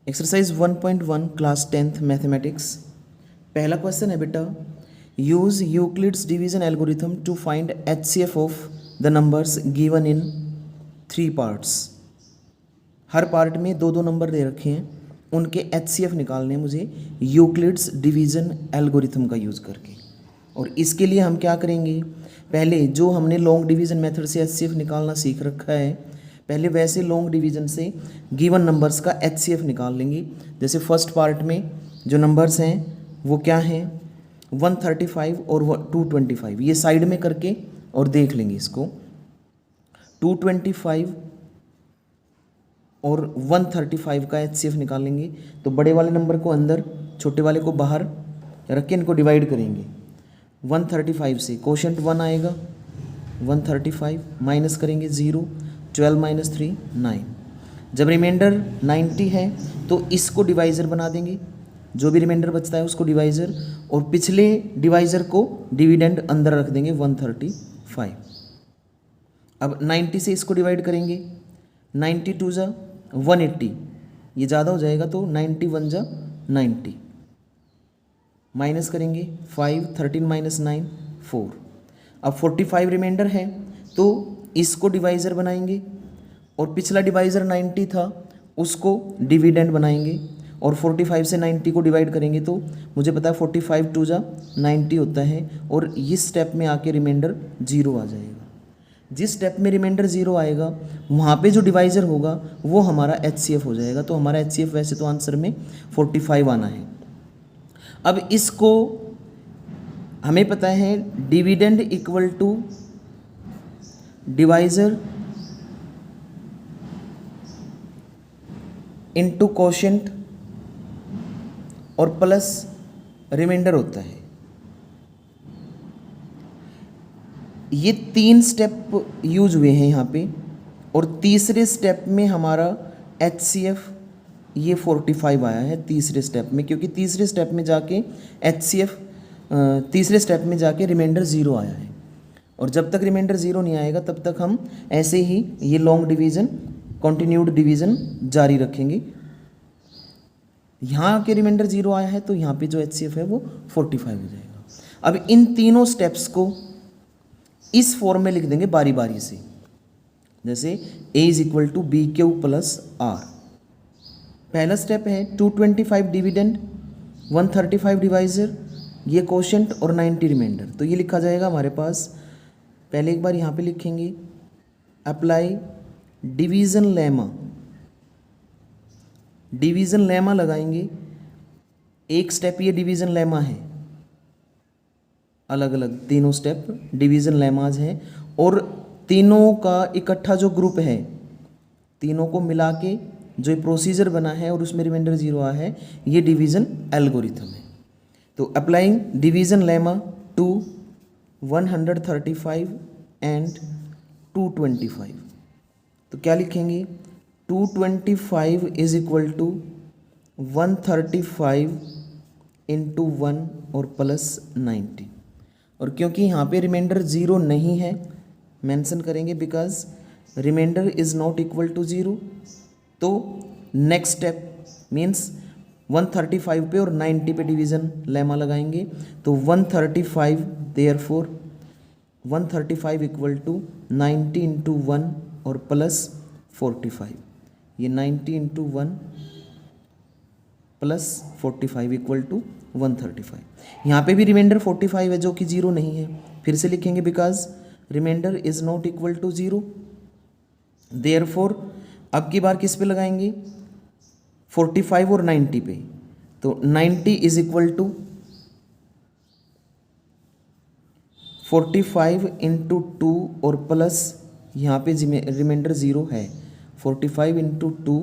Exercise 1.1 class 10th mathematics. पहला question है बेटा, use Euclid's division algorithm to find HCF of the numbers given in 3 parts. हर part में दो दो नंबर दे रखे हैं, उनके एचसीएफ निकालने हैं मुझे यूक्लिड्स डिवीजन एल्गोरिथम का यूज़ करके। और इसके लिए हम क्या करेंगे, पहले जो हमने लॉन्ग डिवीजन मेथड से एचसीएफ निकालना सीख रखा है, पहले वैसे लॉन्ग डिवीजन से गिवन नंबर्स का एचसीएफ निकाल लेंगे। जैसे फर्स्ट पार्ट में जो नंबर्स हैं वो क्या हैं, 135 और 225, ये साइड में करके और देख लेंगे इसको। 225 और 135 का एचसीएफ निकालेंगे तो बड़े वाले नंबर को अंदर, छोटे वाले को बाहर रख के इनको डिवाइड करेंगे। 135 से कोशेंट 1 आएगा, 135 माइनस करेंगे 0, 12 माइनस 3 9। जब रिमाइंडर 90 है तो इसको डिवाइज़र बना देंगे, जो भी रिमाइंडर बचता है उसको डिवाइज़र, और पिछले डिवाइज़र को डिविडेंड अंदर रख देंगे 135। अब 90 से इसको डिवाइड करेंगे, 92 जा 180, ये ज़्यादा हो जाएगा तो 91 जा 90, माइनस करेंगे 5, 13 माइनस 9 4। अब 45 रिमाइंडर है तो इसको डिवाइज़र बनाएंगे, और पिछला डिवाइज़र 90 था उसको डिविडेंड बनाएंगे, और 45 से 90 को डिवाइड करेंगे तो मुझे पता है 45 2 जा 90 होता है, और इस स्टेप में आके रिमाइंडर 0 आ जाएगा। जिस स्टेप में रिमाइंडर 0 आएगा वहाँ पे जो डिवाइज़र होगा वो हमारा एचसीएफ हो जाएगा। तो हमारा एचसीएफ वैसे तो आंसर में 45 आना है। अब इसको हमें पता है dividend equal to divisor into quotient और प्लस रिमाइंडर होता है। ये 3 स्टेप यूज हुए हैं यहाँ पे, और तीसरे स्टेप में हमारा एचसीएफ ये 45 आया है तीसरे स्टेप में, क्योंकि तीसरे स्टेप में जाके एचसीएफ तीसरे स्टेप में जाके रिमाइंडर 0 आया है। और जब तक रिमाइंडर 0 नहीं आएगा तब तक हम ऐसे ही ये लॉन्ग डिवीज़न, कंटिन्यूड डिवीज़न जारी रखेंगे। यहाँ के रिमाइंडर 0 आया है तो यहाँ पे जो एचसीएफ है वो 45 हो जाएगा। अब इन तीनों स्टेप्स को इस फॉर्म में लिख देंगे बारी बारी से, जैसे a is equal to B Q plus R. पहला स्टेप है 225 डिविडेंड, 135 डिवाइज़र, ये कोशेंट और 90 रिमाइंडर। तो ये लिखा जाएगा हमारे पास, पहले एक बार यहाँ पे लिखेंगे apply division lemma. Division lemma लगाएंगे, एक स्टेप ये डिवीज़न लेमा है, अलग अलग तीनों स्टेप डिवीज़न लेमाज हैं, और तीनों का इकट्ठा जो ग्रुप है, तीनों को मिला के जो प्रोसीजर बना है और उसमें रिमाइंडर 0 आया है, ये डिवीज़न एल्गोरिथम है। तो applying division lemma to 135 and 225, तो क्या लिखेंगे, 225 इज इक्वल टू 135 इंटू 1 और प्लस 90। और क्योंकि यहाँ पे रिमाइंडर 0 नहीं है, मेंशन करेंगे because remainder is not equal to 0। तो नेक्स्ट स्टेप मीन्स 135 पे और 90 पे डिवीज़न लेमा लगाएंगे, तो 135 देयरफॉर 135 इक्वल टू 90 इंटू 1 और प्लस 45, ये 90 इंटू 1 प्लस 45 इक्वल टू 135। यहाँ पे भी रिमाइंडर 45 है जो कि 0 नहीं है, फिर से लिखेंगे because remainder is not equal to 0। Therefore अब की बार किस पे लगाएंगे, 45 और 90 पे, तो 90 इज इक्वल टू 45 इंटू 2 और प्लस यहाँ पे रिमाइंडर 0 है, 45 इंटू 2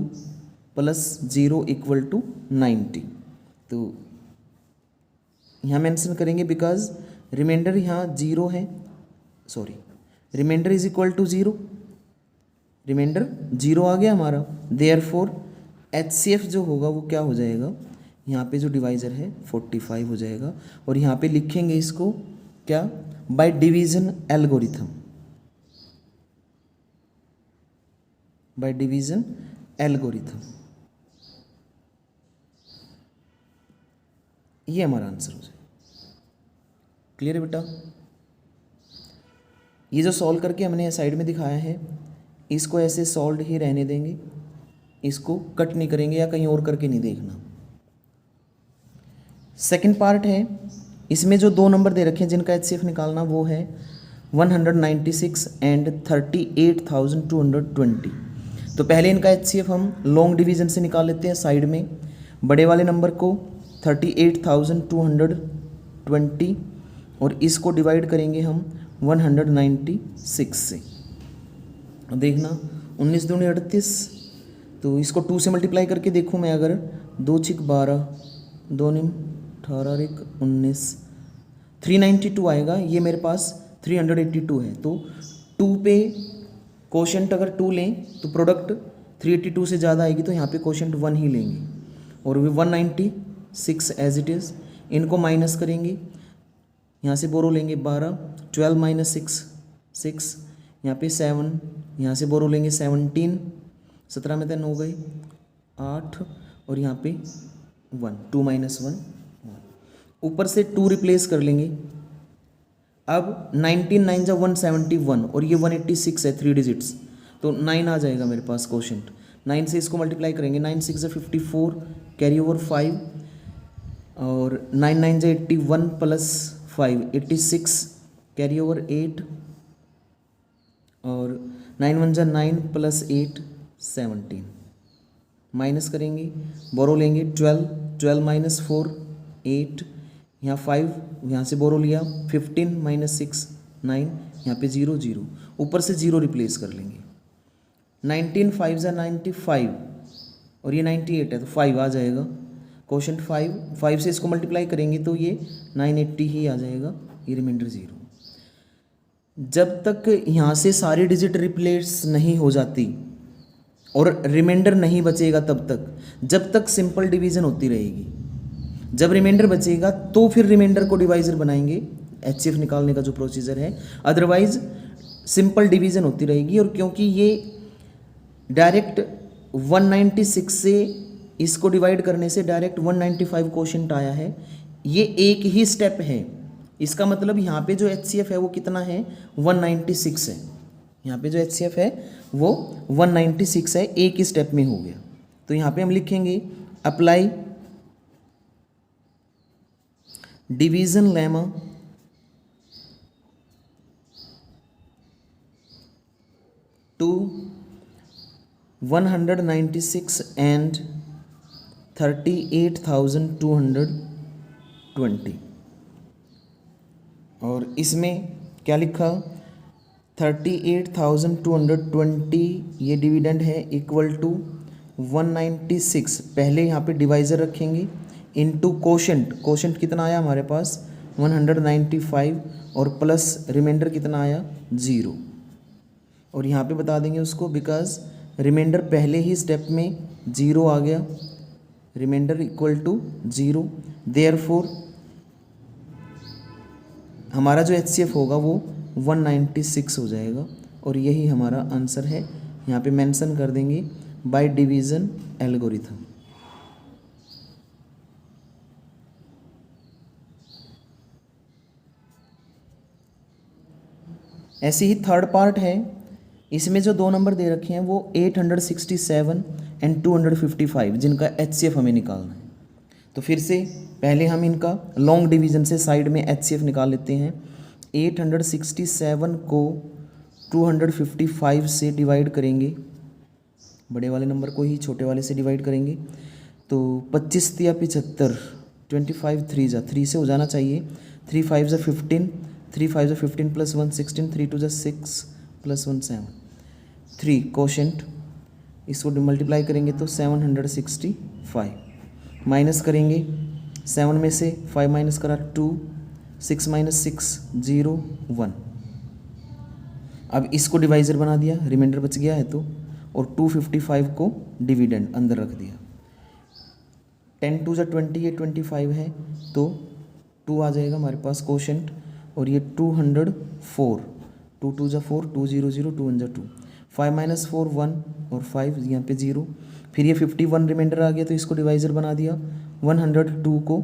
प्लस 0 इक्वल टू 90। तो यहाँ मेंशन करेंगे बिकॉज रिमाइंडर यहाँ 0 है, sorry remainder is equal to 0, remainder 0 आ गया हमारा। देयरफॉर एचसीएफ जो होगा वो क्या हो जाएगा, यहाँ पे जो डिवाइज़र है 45 हो जाएगा, और यहाँ पे लिखेंगे इसको क्या, by division algorithm, by division algorithm. ये हमारा आंसर हो जाए। क्लियर है बेटा? ये जो सॉल्व करके हमने साइड में दिखाया है, इसको ऐसे सॉल्व ही रहने देंगे, इसको कट नहीं करेंगे या कहीं और करके नहीं देखना। सेकंड पार्ट है, इसमें जो दो नंबर दे रखे हैं जिनका HCF निकालना, वो है 196 एंड 38,220। तो पहले इनका HCF हम लॉन्ग डिवीज़न से निकाल लेते हैं साइड में। बड़े वाले नंबर को 38,220 और इसको डिवाइड करेंगे हम 196 से। देखना 19 दूनी 38, तो इसको 2 से मल्टीप्लाई करके देखूँ मैं, अगर 2 छिक 12, 2 निम 18 एक 19, 392 आएगा। ये मेरे पास 382 है, तो 2 पे कोशेंट अगर 2 लें तो प्रोडक्ट 382 से ज़्यादा आएगी, तो यहाँ पे कोशेंट 1 ही लेंगे और वे 196 एज इट इज़। इनको माइनस करेंगे, यहाँ से बोरो लेंगे 12, 12 माइनस 6, यहाँ पे 7, यहाँ से बोरो लेंगे 17, 17 में 10 हो गए 8 और यहाँ पे 1, 2 माइनस 1, ऊपर से 2 रिप्लेस कर लेंगे। अब 19 9 जा 171 और ये 186 है 3 डिजिट्स, तो 9 आ जाएगा मेरे पास कोशेंट। 9 से इसको मल्टीप्लाई करेंगे, 9 6 जा 54, कैरी ओवर 5 और 9 9 जा 81 प्लस 5 86, कैरी ओवर 8 और 9 1 जा 9 प्लस 8 17। माइनस करेंगे, बोरो लेंगे 12, 12 माइनस 4 8, यहाँ 5, यहाँ से बोरो लिया 15 माइनस 6 9, यहाँ पे 0 0, ऊपर से 0 रिप्लेस कर लेंगे। 19 5 जा 95 और ये 98 है, तो 5 आ जाएगा कोशेंट 5 से इसको मल्टीप्लाई करेंगे तो ये 980 ही आ जाएगा, ये रिमाइंडर 0। जब तक यहाँ से सारी डिजिट रिप्लेस नहीं हो जाती और रिमाइंडर नहीं बचेगा तब तक, जब तक सिंपल डिवीज़न होती रहेगी। जब रिमाइंडर बचेगा तो फिर रिमाइंडर को डिवाइजर बनाएंगे, HCF निकालने का जो प्रोसीजर है। अदरवाइज सिंपल डिवीज़न होती रहेगी। और क्योंकि ये डायरेक्ट 196 से इसको डिवाइड करने से डायरेक्ट 195 कोशेंट आया है, ये एक ही स्टेप है। इसका मतलब यहाँ पे जो HCF है वो कितना है, 196 है। यहाँ पे जो HCF है वो 196 है, एक ही स्टेप में हो गया। तो यहाँ पे हम लिखेंगे apply division lemma to 196 and 38,220 और इसमें क्या लिखा, 38,220 ये डिविडेंड है इक्वल टू 196, पहले यहाँ पे डिवाइज़र रखेंगे, इनटू कोशेंट। कोशेंट कितना आया हमारे पास 195 और प्लस रिमाइंडर कितना आया 0, और यहाँ पे बता देंगे उसको बिकॉज रिमाइंडर पहले ही स्टेप में 0 आ गया, रिमाइंडर इक्वल टू 0। देयरफॉर हमारा जो HCF होगा वो 196 हो जाएगा और यही हमारा आंसर है। यहाँ पे मेंशन कर देंगे बाय डिवीज़न एल्गोरिथम। ऐसे ही थर्ड पार्ट है, इसमें जो दो नंबर दे रखे हैं वो 867 एंड 255 जिनका HCF हमें निकालना है। तो फिर से पहले हम इनका लॉन्ग डिवीज़न से साइड में HCF निकाल लेते हैं। 867 को 255 से डिवाइड करेंगे, बड़े वाले नंबर को ही छोटे वाले से डिवाइड करेंगे, तो 25 या 75, 25 3 जा 3 से हो जाना चाहिए, 3 5 जा 15, 3 5 जा 15 प्लस 1 16, 3 2 जा 6 प्लस 1 7, 3 कोशेंट, इसको मल्टीप्लाई करेंगे तो 765, माइनस करेंगे 7 में से 5 माइनस करा 2, 6 माइनस 6 0 1। अब इसको डिवाइज़र बना दिया, रिमाइंडर बच गया है तो, और 255 को डिविडेंड अंदर रख दिया। 10 2 जा 20, ये 25 है तो 2 आ जाएगा हमारे पास कोशेंट, और ये 204, 2 2 जा 4, 2 0 0, 2 1 जा 2, 5 माइनस 4 1 और 5 यहाँ पे 0। फिर ये 51 रिमाइंडर आ गया तो इसको डिवाइज़र बना दिया। 102 को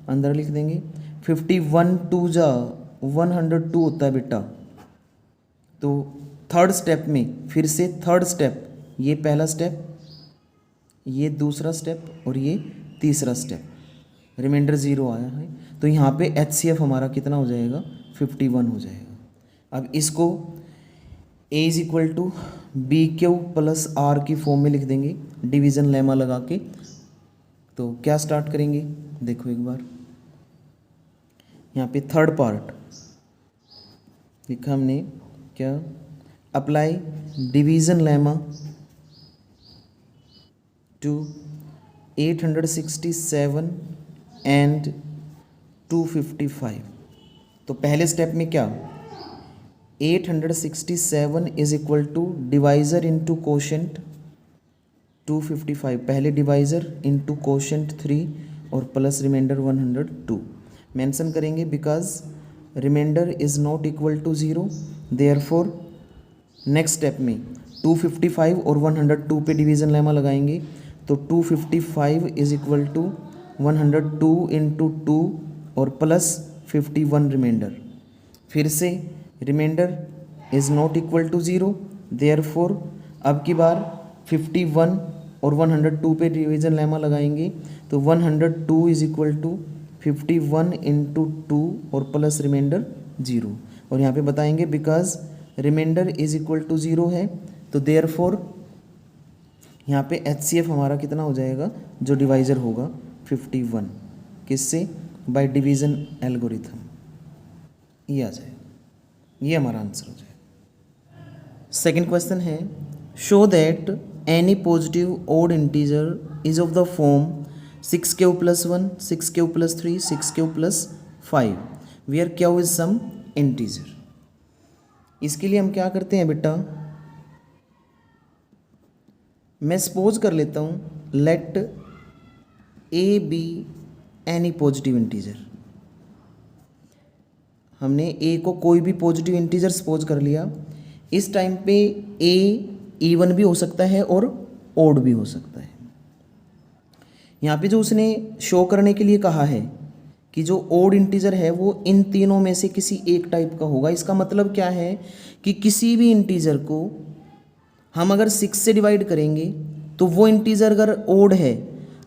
अंदर लिख देंगे। 51 2 जा 102 होता है बेटा। तो थर्ड स्टेप में फिर से थर्ड स्टेप, ये पहला स्टेप, ये दूसरा स्टेप और ये तीसरा स्टेप, रिमाइंडर 0 आया है। तो यहाँ पे HCF हमारा कितना हो जाएगा, 51 हो जाएगा। अब इसको A is equal to B Q plus R की फॉर्म में लिख देंगे डिवीज़न लेमा लगा के। तो क्या स्टार्ट करेंगे, देखो एक बार यहाँ पे थर्ड पार्ट लिखा हमने, क्या, apply division lemma to 867 and 255। तो पहले स्टेप में क्या, 867 is equal to divisor into quotient 255, पहले डिवाइज़र इंटू कोशेंट 3 और प्लस रिमाइंडर 102 मेंशन करेंगे, because remainder is not equal to 0। Therefore next step में 255 और 102 पे डिवीज़न लेमा लगाएंगे। तो 255 इज इक्वल टू 102 इंटू 2 और प्लस 51 रिमाइंडर। फिर से remainder is not equal to 0, therefore अब की बार 51 और 102 पे डिवीज़न लेमा लगाएंगे। तो 102 इज इक्वल टू 51 इंटू 2 और प्लस रिमाइंडर 0। और यहाँ पे बताएंगे because remainder is equal to 0 है, तो देयरफॉर यहाँ पे HCF हमारा कितना हो जाएगा, जो डिवाइज़र होगा 51, किससे, बाय डिवीज़न एल्गोरिथम, ये आ जाएगा, ये हमारा आंसर हो जाएगा। सेकंड क्वेश्चन है, show that any positive odd integer is of the form 6q + 1, 6q + 3, 6q + 5 where q is some integer. इसके लिए हम क्या करते हैं बेटा, मैं सपोज कर लेता हूँ let a be any positive integer. हमने a को कोई भी पॉजिटिव इंटीजर सपोज कर लिया। इस टाइम पे a इवन भी हो सकता है और ओड भी हो सकता है। यहाँ पे जो उसने शो करने के लिए कहा है कि जो ओड इंटीजर है वो इन तीनों में से किसी एक टाइप का होगा। इसका मतलब क्या है कि किसी भी इंटीजर को हम अगर 6 से डिवाइड करेंगे तो वो इंटीजर अगर ओड है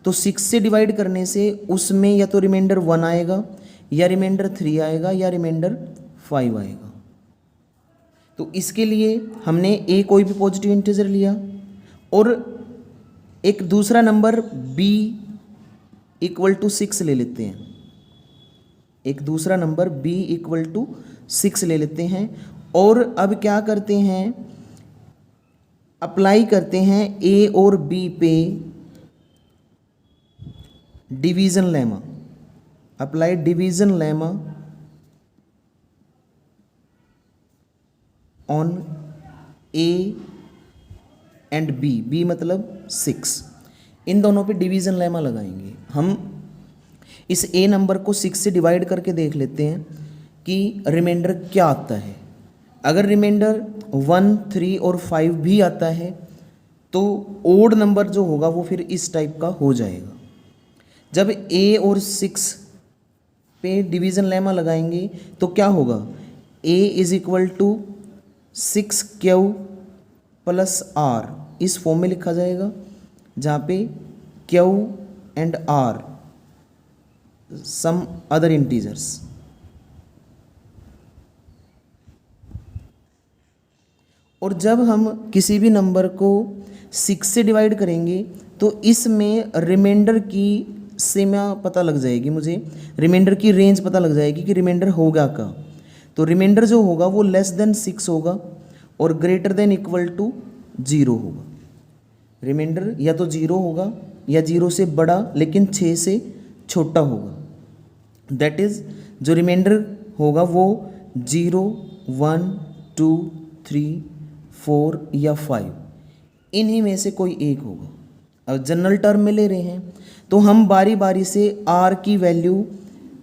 तो 6 से डिवाइड करने से उसमें या तो रिमाइंडर 1 आएगा या रिमाइंडर 3 आएगा या रिमाइंडर 5 आएगा। तो इसके लिए हमने a कोई भी पॉजिटिव इंटीजर लिया और एक दूसरा नंबर b इक्वल टू 6 ले लेते हैं। एक दूसरा नंबर b इक्वल टू 6 ले लेते हैं और अब क्या करते हैं, अप्लाई करते हैं a और b पे division lemma. Apply division lemma on a and b मतलब 6, इन दोनों पे डिवीज़न लेमा लगाएंगे। हम इस a नंबर को 6 से डिवाइड करके देख लेते हैं कि रिमाइंडर क्या आता है। अगर रिमाइंडर 1, 3 और 5 भी आता है तो ओड नंबर जो होगा वो फिर इस टाइप का हो जाएगा। जब a और 6 पे डिवीज़न लेमा लगाएंगे तो क्या होगा, a is equal to 6q + r, इस फॉर्म में लिखा जाएगा जहाँ पे q and r some other integers. और जब हम किसी भी नंबर को 6 से डिवाइड करेंगे तो इसमें रिमाइंडर की सीमा पता लग जाएगी, मुझे रिमाइंडर की रेंज पता लग जाएगी कि रिमाइंडर होगा क्या। तो रिमाइंडर जो होगा वो लेस देन 6 होगा और ग्रेटर देन इक्वल टू 0 होगा। रिमाइंडर या तो 0 होगा या 0 से बड़ा लेकिन 6 से छोटा होगा। दैट इज़ जो रिमाइंडर होगा वो 0, 1, 2, 3, 4 या 5, इन्हीं में से कोई एक होगा। अब जनरल टर्म में ले रहे हैं तो हम बारी बारी से r की वैल्यू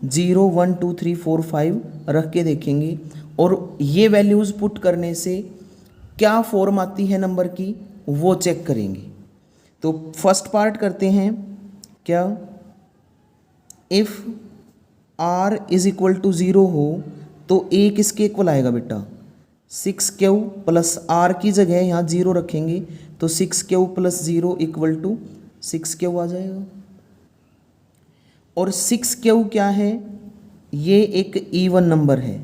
0, 1, 2, 3, 4, 5 रख के देखेंगे और ये वैल्यूज़ पुट करने से क्या फॉर्म आती है नंबर की वो चेक करेंगे। तो फर्स्ट पार्ट करते हैं, क्या, if r is equal to 0 हो तो a किसके इक्वल आएगा बेटा, 6q प्लस r की जगह यहाँ 0 रखेंगे तो 6q plus 0 equal to 6q आ जाएगा। और 6q क्या है, ये एक इवन नंबर है।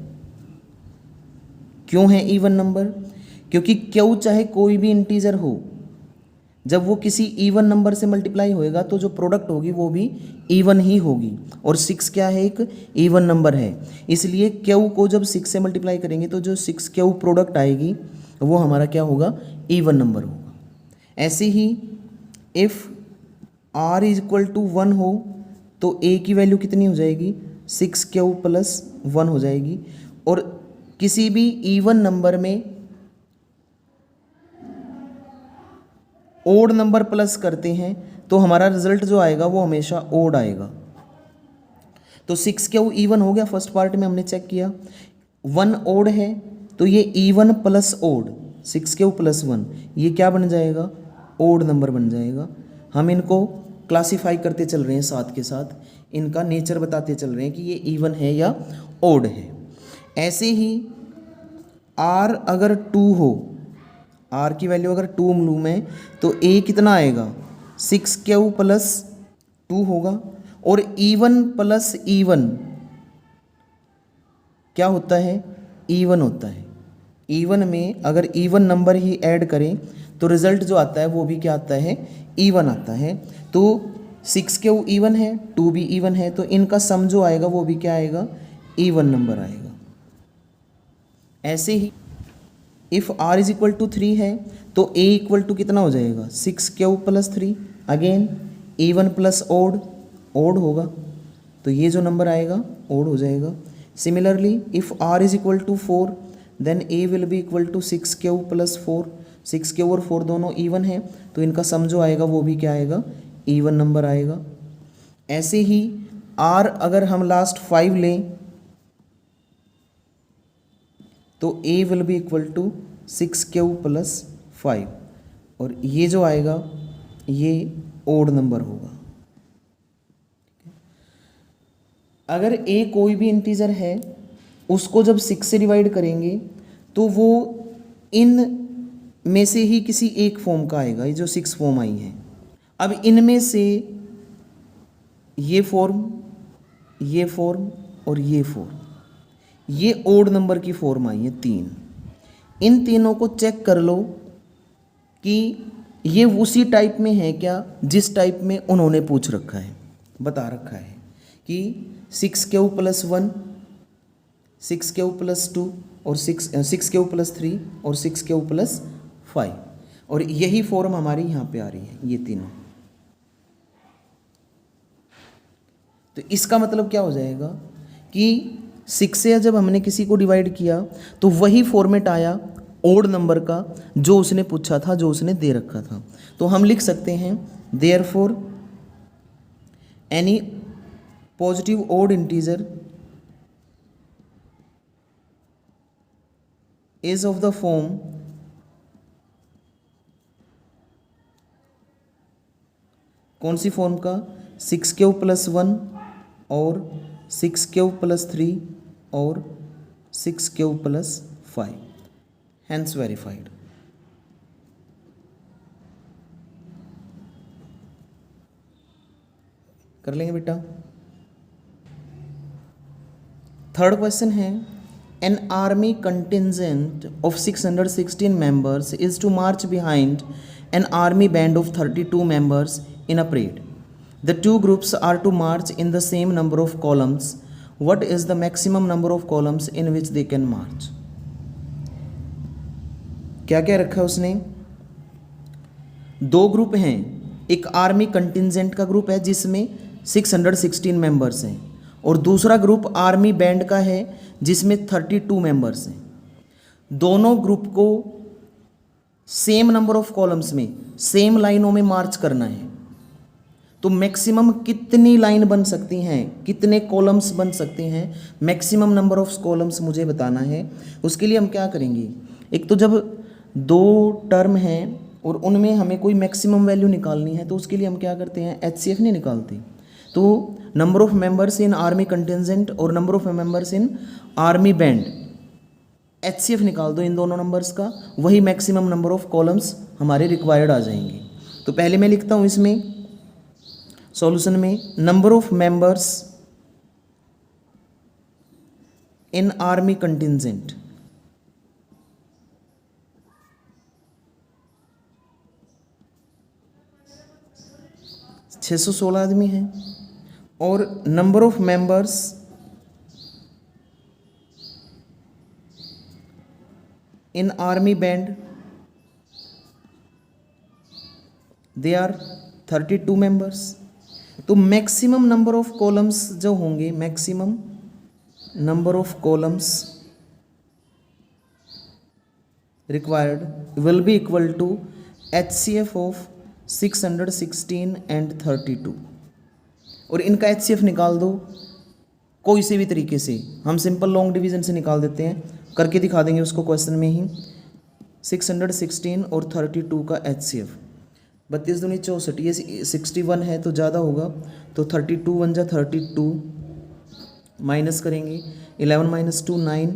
क्यों है इवन नंबर, क्योंकि q चाहे कोई भी इंटीजर हो, जब वो किसी इवन नंबर से मल्टीप्लाई होएगा तो जो प्रोडक्ट होगी वो भी इवन ही होगी। और 6 क्या है, एक इवन नंबर है, इसलिए q को जब 6 से मल्टीप्लाई करेंगे तो जो 6q प्रोडक्ट आएगी वो हमारा क्या होगा, इवन नंबर होगा। ऐसे ही if r is equal to 1 हो तो a की वैल्यू कितनी हो जाएगी, 6q प्लस 1 हो जाएगी। और किसी भी इवन नंबर में ओड नंबर प्लस करते हैं तो हमारा रिजल्ट जो आएगा वो हमेशा ओड आएगा। तो 6q इवन हो गया, फर्स्ट पार्ट में हमने चेक किया। 1 ओड है तो ये even plus odd, 6q plus 1 ये क्या बन जाएगा, ओड नंबर बन जाएगा। हम इनको क्लासीफाई करते चल रहे हैं, साथ के साथ इनका नेचर बताते चल रहे हैं कि ये इवन है या ओड है। ऐसे ही r अगर 2 हो, r की वैल्यू अगर 2 मालूम है तो a कितना आएगा, 6q प्लस 2 होगा। और इवन प्लस इवन क्या होता है, इवन होता है। इवन में अगर इवन नंबर ही ऐड करें तो रिजल्ट जो आता है वो भी क्या आता है, इवन आता है। तो 6q इवन है, 2 भी इवन है, तो इनका सम जो आएगा वो भी क्या आएगा, इवन नंबर आएगा। ऐसे ही if r is equal to 3 है तो a इक्वल टू कितना हो जाएगा, 6q plus 3, again even plus odd, odd होगा तो ये जो नंबर आएगा ओड हो जाएगा। Similarly if r is equal to 4 then a will be equal to 6q plus 4, 6q और 4 दोनों इवन है तो इनका सम जो आएगा वो भी क्या आएगा, इवन नंबर आएगा। ऐसे ही r अगर हम लास्ट 5 लें तो a will be equal to 6q plus 5 और ये जो आएगा ये ओड नंबर होगा। अगर a कोई भी इंटीजर है उसको जब 6 से डिवाइड करेंगे तो वो इन में से ही किसी एक फॉर्म का आएगा, ये जो 6 फॉर्म आई हैं। अब इनमें से ये फॉर्म, ये फॉर्म और ये फॉर्म, ये ओड नंबर की फॉर्म आई है 3। इन तीनों को चेक कर लो कि ये उसी टाइप में है क्या जिस टाइप में उन्होंने पूछ रखा है, बता रखा है कि 6q प्लस 1, 6q प्लस 2 और 6q प्लस 3 और 6q प्लस 5, और यही फॉर्म हमारी यहाँ पे आ रही है, ये तीनों। तो इसका मतलब क्या हो जाएगा कि 6 से जब हमने किसी को डिवाइड किया तो वही फॉर्मेट आया ओड नंबर का जो उसने पूछा था, जो उसने दे रखा था। तो हम लिख सकते हैं therefore any positive odd integer is of the form कौन सी फॉर्म का, 6q प्लस 1 और 6q प्लस 3 और 6q प्लस 5, हैंस वेरीफाइड। कर लेंगे बेटा। थर्ड क्वेश्चन है an army contingent of 616 members is to march behind an army band of 32 members in a parade. The two groups are to march in the same number of columns. What is the maximum number of columns in which they can march? क्या क्या रखा है उसने, दो group हैं, एक army contingent का group है जिसमें 616 मेंबर्स हैं और दूसरा ग्रुप आर्मी बैंड का है जिसमें 32 मेंबर्स हैं। दोनों ग्रुप को सेम नंबर ऑफ कॉलम्स में, सेम लाइनों में मार्च करना है। तो मैक्सिमम कितनी लाइन बन सकती हैं, कितने कॉलम्स बन सकते हैं, मैक्सिमम नंबर ऑफ कॉलम्स मुझे बताना है। उसके लिए हम क्या करेंगे, एक तो जब दो टर्म हैं और उनमें हमें कोई मैक्सिमम वैल्यू निकालनी है तो उसके लिए हम क्या करते हैं, HCF नहीं निकालते। तो number of members in army contingent और number of members in army band, HCF निकाल दो इन दोनों नंबर्स का, वही मैक्सिमम नंबर ऑफ कॉलम्स हमारे रिक्वायर्ड आ जाएंगे। तो पहले मैं लिखता हूँ इसमें सॉल्यूशन में, number of members in army contingent, छः सौ 16 आदमी हैं, और number of members in army band they are 32 members. तो मैक्सिमम नंबर ऑफ कॉलम्स जो होंगे, maximum number of columns required will be equal to HCF of 616 and 32। और इनका HCF निकाल दो कोई से भी तरीके से, हम सिंपल लॉन्ग डिवीजन से निकाल देते हैं, करके दिखा देंगे उसको क्वेश्चन में ही। 616 और 32 का HCF 32 दूनी 64, ये 61 है तो ज़्यादा होगा, तो 32 1 जा 32, माइनस करेंगे 11 माइनस 2 9,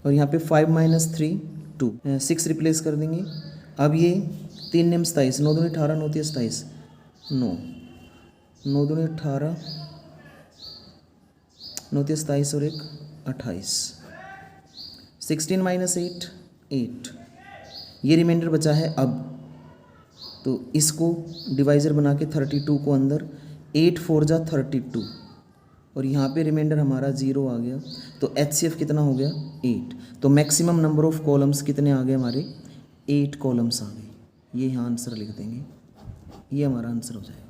और यहाँ पे 5 माइनस 3 2, 6 रिप्लेस कर देंगे। अब ये 3 नेम 27, 9 दूनी 18, 9 3 27, 9 9 दूनी 18, 9 3 27 और 1 28, 16 माइनस 8 8, ये रिमाइंडर बचा है। अब तो इसको डिवाइज़र बना के 32 को अंदर, 8 4 जा 32, और यहाँ पे रिमाइंडर हमारा 0 आ गया। तो HCF कितना हो गया 8। तो मैक्सिमम नंबर ऑफ कॉलम्स कितने आ गए हमारे, 8 कॉलम्स आ गए। ये यहाँ आंसर लिख देंगे, ये हमारा आंसर हो जाएगा।